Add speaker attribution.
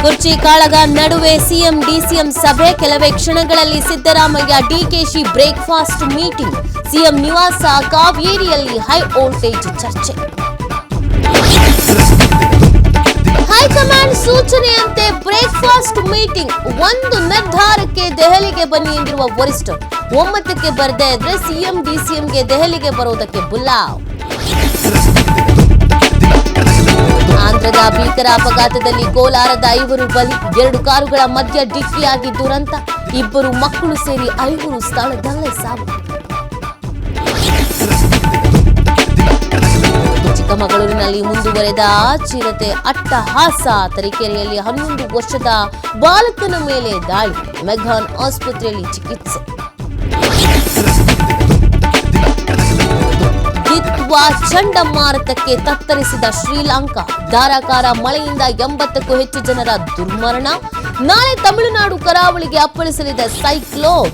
Speaker 1: ಕುರ್ಚಿ ಕಾಳಗ ನಡುವೆ ಸಿಎಂ ಡಿಸಿಎಂ ಸಭೆ ಕೆಲವೇ ಕ್ಷಣಗಳಲ್ಲಿ Siddaramaiah DKShi breakfast meeting CM ನಿವಾಸ ಕಾವೇರಿಯಲ್ಲಿ ಹೈ ವೋಲ್ಟೇಜ್ ಚರ್ಚೆ ಹೈಕಮಾಂಡ್ ಸೂಚನೆಯಂತೆ ಬ್ರೇಕ್ಫಾಸ್ಟ್ ಮೀಟಿಂಗ್ ಒಂದು ನಿರ್ಧಾರಕ್ಕೆ ದೆಹಲಿಗೆ ಬನ್ನಿ ಎಂದಿರುವ ವರಿಷ್ಠರು 9ಕ್ಕೆ ಬರದೇ ಇದ್ರೆ ಸಿಎಂ ಡಿಸಿಎಂಗೆ ದೆಹಲಿಗೆ ಬರೋದಕ್ಕೆ ಬುಲಾವ್ ಆಂಧ್ರದ ಭೀಕರ ಅಪಘಾತದಲ್ಲಿ ಕೋಲಾರದ 5 ಬಲಿ 2 ಕಾರುಗಳ ಮಧ್ಯ ಡಿಕ್ಕಿಯಾಗಿ ದುರಂತ 2 ಮಕ್ಕಳು ಸೇರಿ 5 ಸ್ಥಳದಲ್ಲೇ ಸಾವು ಚಿಕ್ಕಮಗಳೂರಿನಲ್ಲಿ ಮುಂದುವರೆದ ಚಿರತೆ ಅಟ್ಟಹಾಸ ತರೀಕೆರೆಯಲ್ಲಿ 11 ವರ್ಷದ ಬಾಲಕನ ಮೇಲೆ ದಾಳಿ ಮೆಗ್ಗಾನ್ ಆಸ್ಪತ್ರೆಯಲ್ಲಿ ಚಿಕಿತ್ಸೆ ದಿತ್ವಾ ಚಂಡಮಾರುತಕ್ಕೆ ತತ್ತರಿಸಿದ ಶ್ರೀಲಂಕಾ ಧಾರಾಕಾರ ಮಳೆಯಿಂದ 80ಕ್ಕೂ ಹೆಚ್ಚು ಜನರ ದುರ್ಮರಣ ನಾಳೆ ತಮಿಳುನಾಡು ಕರಾವಳಿಗೆ ಅಪ್ಪಳಿಸಲಿದೆ ಸೈಕ್ಲೋನ್